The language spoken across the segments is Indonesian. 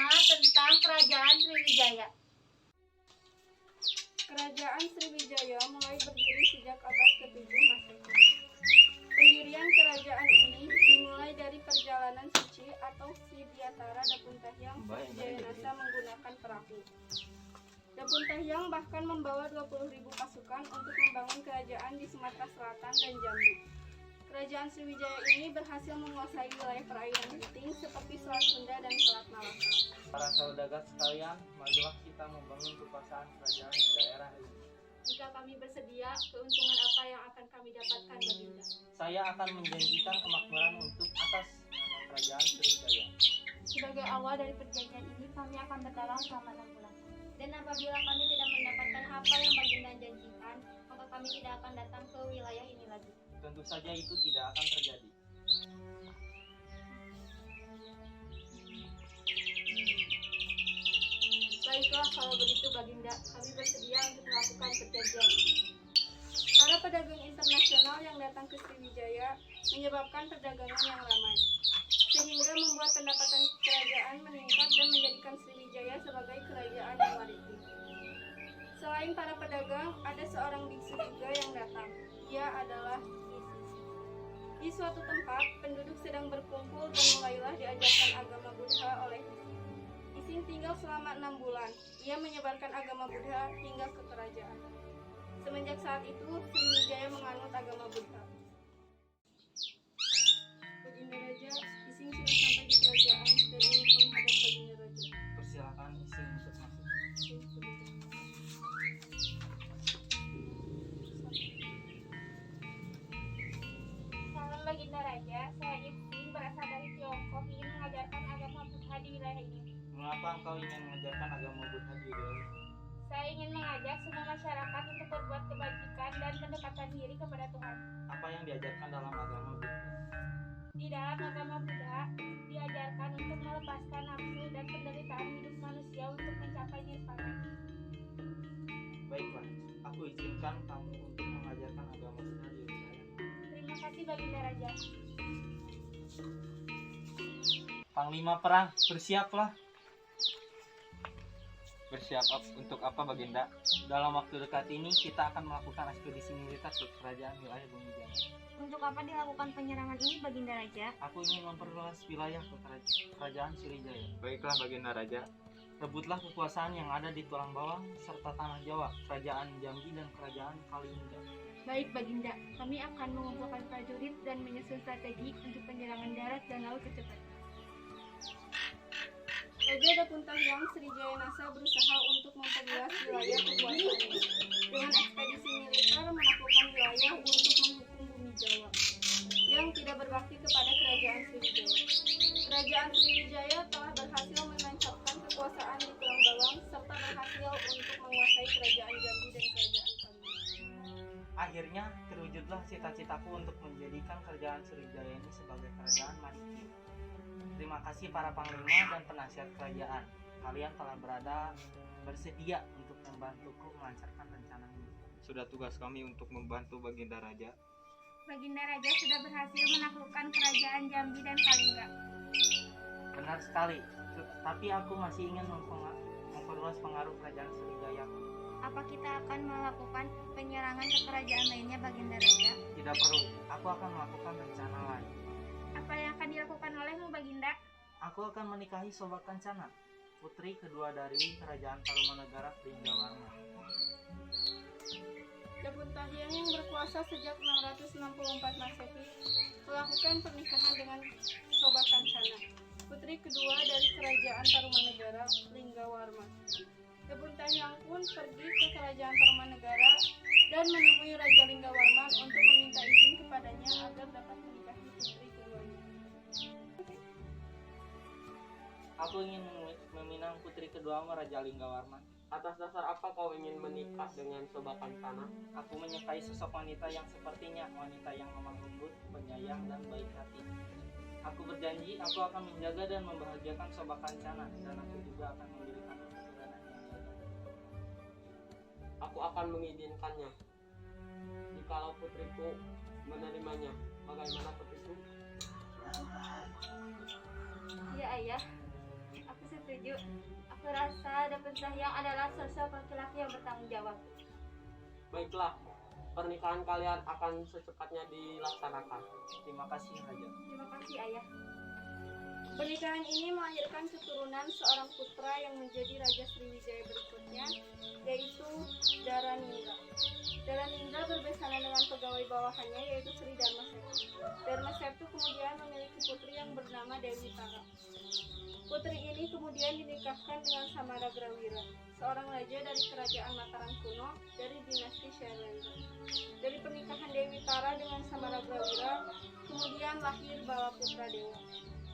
tentang Kerajaan Sriwijaya. Kerajaan Sriwijaya mulai berdiri sejak abad ke-7 Masehi. Pendirian kerajaan ini dimulai dari perjalanan suci atau Sidiatara Dapuntahyang Sriwijayanasa menggunakan perahu. Dapuntahyang bahkan membawa 20.000 pasukan untuk membangun kerajaan di Sumatera Selatan dan Jambi. Kerajaan Sriwijaya ini berhasil menguasai wilayah perairan penting seperti Selat Sunda dan Selat Malaka. Para saudagar sekalian, marilah kita membangun kekuasaan kerajaan di daerah ini. Jika kami bersedia, keuntungan apa yang akan kami dapatkan, Baginda? Saya akan menjanjikan kemakmuran untuk atas nama kerajaan Sriwijaya. Sebagai awal dari perjanjian ini, kami akan berdagang selama 6 bulan. Dan apabila kami tidak mendapatkan apa yang Baginda janjikan, maka kami tidak akan datang ke wilayah ini lagi. Tentu saja itu tidak akan terjadi. Baiklah, kalau begitu Baginda, kami bersedia untuk melakukan perjanjian. Para pedagang internasional yang datang ke Sriwijaya menyebabkan perdagangan yang ramai, sehingga membuat pendapatan kerajaan meningkat dan menjadikan Sriwijaya sebagai kerajaan yang maritim. Selain para pedagang, ada seorang biksu juga yang datang. Ia adalah Di suatu tempat, penduduk sedang berkumpul dan mulailah diajarkan agama Buddha oleh Ising tinggal selama 6 bulan. Ia menyebarkan agama Buddha hingga ke kerajaan. Semenjak saat itu, Sriwijaya menganut agama Buddha. Baginda Raja, Ising sudah sampai di kerajaan dan ingin menghadap Baginda Raja. Persilakan Ising untuk masuk. Salam Baginda Raja, saya Ising berasal dari Tiongkok ingin mengajarkan agama Buddha di wilayah ini. Mengapa engkau ingin mengajarkan agama Buddha di wilayah ini? Saya ingin mengajak semua masyarakat untuk berbuat kebajikan dan mendekatkan diri kepada Tuhan. Apa yang diajarkan dalam agama Buddha? Di dalam agama Buddha diajarkan untuk melepaskan nafsu dan penderitaan hidup manusia untuk mencapai nirvana. Baiklah, aku izinkan kamu untuk mengajarkan agama Buddha di wilayah ini. Terima kasih Baginda Raja. Panglima perang, bersiaplah. Bersiap untuk apa, Baginda? Dalam waktu dekat ini kita akan melakukan ekspedisi militer ke kerajaan wilayah Bumi Jaya. Untuk apa dilakukan penyerangan ini Baginda Raja? Aku ingin memperluas wilayah ke kerajaan Sriwijaya. Baiklah, Baginda Raja. Rebutlah kekuasaan yang ada di Tulang Bawang serta Tanah Jawa, kerajaan Jambi dan kerajaan Kalingga. Baik Baginda, kami akan mengumpulkan prajurit dan menyusun strategi untuk penyerangan darat dan laut kecepatan. Raja Dapuntahyang Sriwijayanasa berusaha untuk memperluas wilayah kekuasaannya dengan ekspedisi militer menaklukkan wilayah untuk menghukum Bumi Jawa yang tidak berbakti kepada kerajaan Sriwijaya. Kerajaan Sriwijaya telah berhasil menancapkan kekuasaan di Tulang Bawang serta berhasil untuk menguasai kerajaan Jambi dan kerajaan Kalingga. Akhirnya terwujudlah cita-citaku untuk menjadikan kerajaan Sriwijaya ini sebagai kerajaan maritim. Terima kasih para panglima dan penasihat kerajaan. Kalian telah bersedia untuk membantuku melancarkan rencana ini. Sudah tugas kami untuk membantu Baginda Raja. Baginda Raja sudah berhasil menaklukkan kerajaan Jambi dan Kalingga. Benar sekali, tapi aku masih ingin memperluas pengaruh kerajaan Sriwijaya. Apa kita akan melakukan penyerangan ke kerajaan lainnya Baginda Raja? Tidak perlu, aku akan melakukan rencana lain. Apa yang akan dilakukan olehmu Baginda? Aku akan menikahi Sobat Kencana, putri kedua dari kerajaan Tarumanegara Linggawarma. Dapuntahyang yang berkuasa sejak 664 Masehi melakukan pernikahan dengan Soba Kancana, putri kedua dari kerajaan Tarumanegara Linggawarma. Dapuntahyang pun pergi ke kerajaan Tarumanegara dan menemui Raja Linggawarman untuk meminta izin kepadanya agar dapat menikahi putri keduanya. Aku ingin meminang putri keduamu Raja Linggawarman. Atas dasar apa kau ingin menikah dengan Soba Kancana? Aku menyukai sosok wanita yang sepertinya, wanita yang lemah lembut, penyayang, dan baik hati. Aku berjanji, aku akan menjaga dan membahagiakan Soba Kancana, dan aku juga akan memberikan keturunan yang jaga. Aku akan mengizinkannya. Jikalau putriku menerimanya, bagaimana putriku? Ya ayah, aku setuju. setuju. Aku rasa Datuk Sahyang adalah sosok laki-laki yang bertanggung jawab. Baiklah, pernikahan kalian akan secepatnya dilaksanakan. Terima kasih Raja. Terima kasih ayah. Pernikahan ini melahirkan keturunan seorang putra yang menjadi Raja Sriwijaya berikutnya, yaitu Daraningga. Daraningga berbesanan dengan pegawai bawahannya, yaitu Sri Dharma Septu. Dharma Septu kemudian memiliki putri yang bernama Dewi Tara. Putri ini kemudian dinikahkan dengan Samaragrawira, seorang raja dari kerajaan Mataram kuno dari dinasti Shailendra. Dari pernikahan Dewi Tara dengan Samaragrawira, kemudian lahir Balaputra Dewa,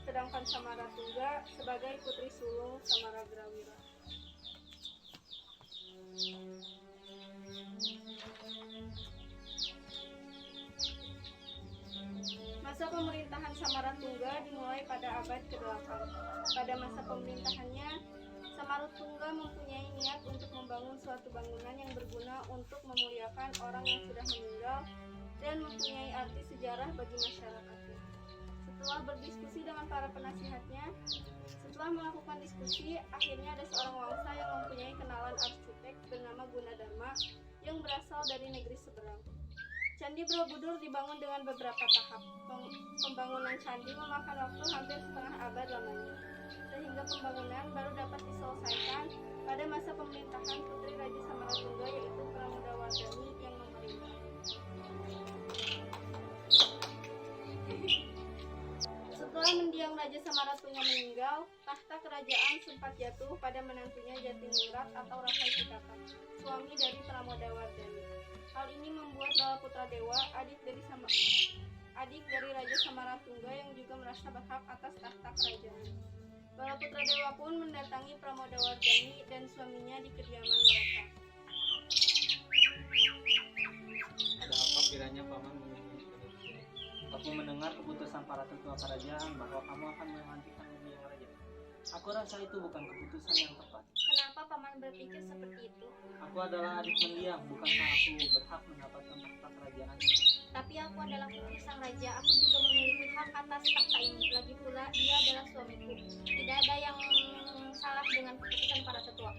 sedangkan Samaratungga sebagai putri sulung Samaragrawira. Masa pemerintahan Samaratungga dimulai pada abad ke-8. Pada masa pemerintahannya, Samaratungga mempunyai niat untuk membangun suatu bangunan yang berguna untuk memuliakan orang yang sudah meninggal dan mempunyai arti sejarah bagi masyarakatnya. Setelah berdiskusi dengan para penasihatnya, setelah melakukan diskusi, akhirnya ada seorang wangsa yang mempunyai kenalan arsitek bernama Gunadarma yang berasal dari negeri seberang. Candi Borobudur dibangun dengan beberapa tahap. Pembangunan candi memakan waktu hampir setengah abad lamanya, sehingga pembangunan baru dapat diselesaikan pada masa pemerintahan Putri Raja Samaratungga, yaitu Pramodawardhani yang memerintah. Setelah mendiang Raja Samaratungga meninggal, tahta kerajaan sempat jatuh pada menantunya Jatiningrat atau Rakai Pitaka, suami dari Pramodawardhani. Hal ini membuat Balaputra Dewa, adik dari Raja Samaratungga yang juga merasa berhak atas tahta kerajaan. Balaputra Dewa pun mendatangi Pramodawardhani dan suaminya di kediaman mereka. Ada apa kiranya Paman mengunjungi kami di sini? Aku mendengar keputusan para tetua kerajaan bahwa kamu akan menghentikan mendiang raja. Aku rasa itu bukan keputusan yang tepat. Kenapa Paman berpikir seperti itu? Aku adalah adik mendiang, bukankah aku berhak mendapatkan tahta kerajaan? Tapi aku adalah putri sang raja, aku juga memiliki hak atas takhta ini. Lagi pula dia adalah suamiku. Tidak ada yang salah dengan keputusan para tetua.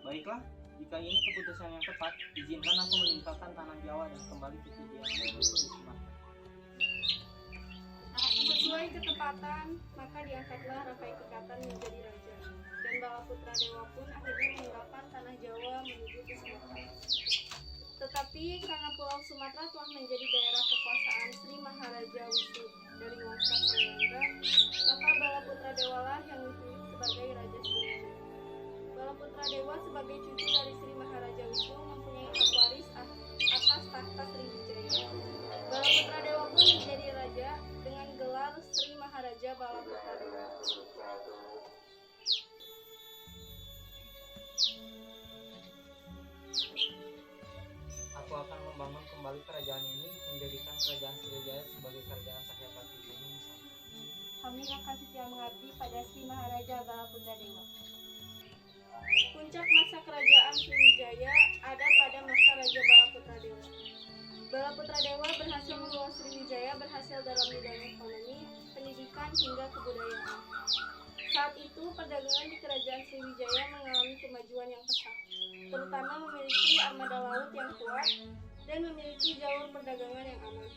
Baiklah, jika ini keputusan yang tepat, izinkan aku meninggalkan tanah Jawa dan kembali ke kediaman ibuku di Sumatera. Sesuai ketepatan, maka diangkatlah Rakai Pikatan menjadi raja, dan Balaputra Dewa pun akhirnya meninggalkan tanah Jawa menuju ke Sumatera. Tetapi karena Pulau Sumatera telah menjadi daerah kekuasaan Sri Maharaja Wisnu dari wangsa Shailendra, maka Balaputra Dewa lah yang dipilih sebagai Raja Sriwijaya. Balaputra Dewa sebagai cucu dari Sri Maharaja Wisnu mempunyai hak waris atas tahta Sriwijaya. Balaputra Dewa pun menjadi raja dengan gelar Sri Maharaja Balaputra Dewa. Aku akan membangun kembali kerajaan ini, menjadikan kerajaan Sriwijaya sebagai kerajaan Sahyapati di Nusantara. Kami akan setia mengabdi pada Sri Maharaja Balaputra Dewa. Puncak masa kerajaan Sriwijaya ada pada masa Raja Balaputra Dewa. Balaputra Dewa berhasil membawa Sriwijaya berhasil dalam bidang ekonomi, pendidikan, hingga kebudayaan. Saat itu, perdagangan di kerajaan Sriwijaya mengalami kemajuan yang pesat, terutama memiliki armada laut yang kuat dan memiliki jalur perdagangan yang aman.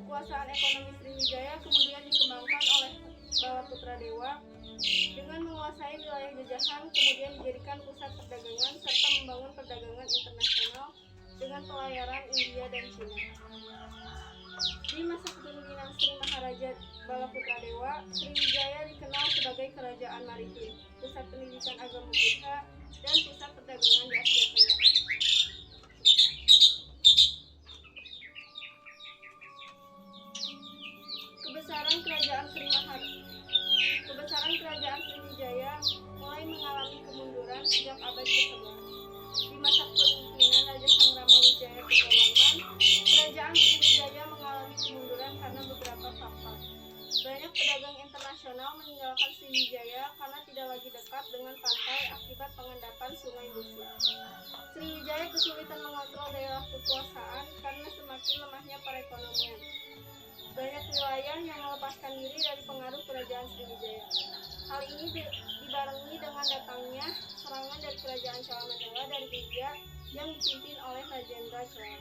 Kekuasaan ekonomi Sriwijaya kemudian dikembangkan oleh Balaputra Dewa dengan menguasai wilayah jajahan, kemudian dijadikan pusat perdagangan serta membangun perdagangan internasional dengan pelayaran India dan Cina. Di masa kepemimpinan Sri Maharaja Balaputra Dewa, Sriwijaya dikenal sebagai kerajaan maritim, pusat pendidikan agama Buddha, dan pusat perdagangan di Asia Tenggara. Kebesaran kerajaan Sriwijaya mulai mengalami kemunduran sejak abad ke-11. Di masa kepemimpinan Raja Sangramawijaya ke-8, kerajaan Sriwijaya mengalami kemunduran karena beberapa faktor. Banyak pedagang internasional meninggalkan Sriwijaya karena tidak lagi dekat dengan pantai akibat pengendapan Sungai Busi. Sriwijaya kesulitan mengontrol daerah kekuasaan karena semakin lemahnya perekonomian. Banyak wilayah yang melepaskan diri dari pengaruh kerajaan Sriwijaya. Hal ini dibarengi dengan datangnya serangan dari kerajaan Cholamandala dari India yang dipimpin oleh Rajendra Chola.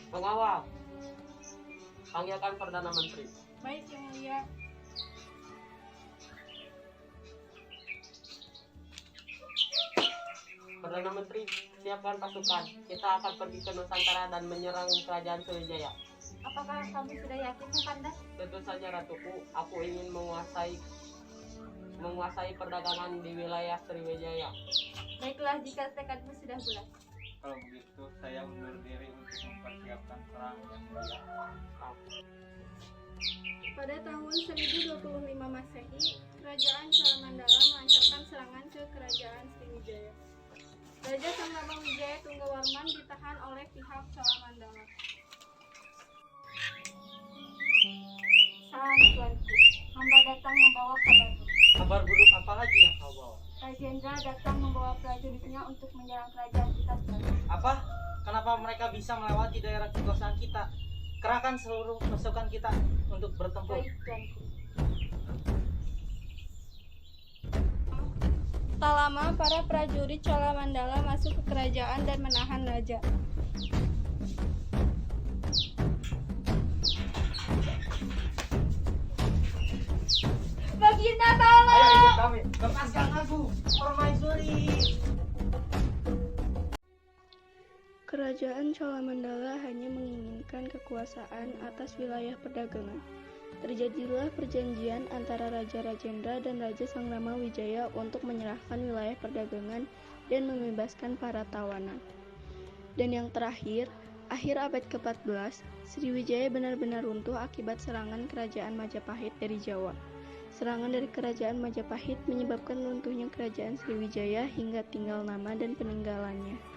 Pengawal, panggilkan Perdana Menteri. Baik, Yang Mulia. Perdana Menteri, siapkan pasukan. Kita akan pergi ke Nusantara dan menyerang kerajaan Sriwijaya. Apakah kami sudah yakin, Kakanda? Tentu saja Ratuku, aku ingin menguasai perdagangan di wilayah Sriwijaya. Baiklah, jika tekadmu sudah bulat. Kalau begitu, saya undur diri untuk mempersiapkan perang yang mulia. Pada tahun 1025 Masehi, Kerajaan Cholamandala melancarkan serangan ke Kerajaan Sriwijaya. Raja Sangrama Wijaya Tunggawarman ditahan oleh pihak Cholamandala. Salam tuanku, hamba datang membawa kabar buruk. Kabar buruk apa lagi yang kau bawa? Rajendra datang membawa prajuritnya untuk menyerang kerajaan kita sekarang. Apa? Kenapa mereka bisa melewati daerah kekuasaan kita? Kerahkan seluruh pasukan kita untuk bertempur. Baik, tuanku. Tak lama, para prajurit Cholamandala masuk ke kerajaan dan menahan raja. Baginda, Ayo tolong! ikut kami. Lepaskan aku, Permaisuri. Kerajaan Cholamandala hanya menginginkan kekuasaan atas wilayah perdagangan. Terjadilah perjanjian antara Raja Rajendra dan Raja Sangrama Wijaya untuk menyerahkan wilayah perdagangan dan membebaskan para tawanan. Dan yang terakhir, akhir abad ke-14, Sriwijaya benar-benar runtuh akibat serangan kerajaan Majapahit dari Jawa. Serangan dari kerajaan Majapahit menyebabkan runtuhnya kerajaan Sriwijaya hingga tinggal nama dan peninggalannya.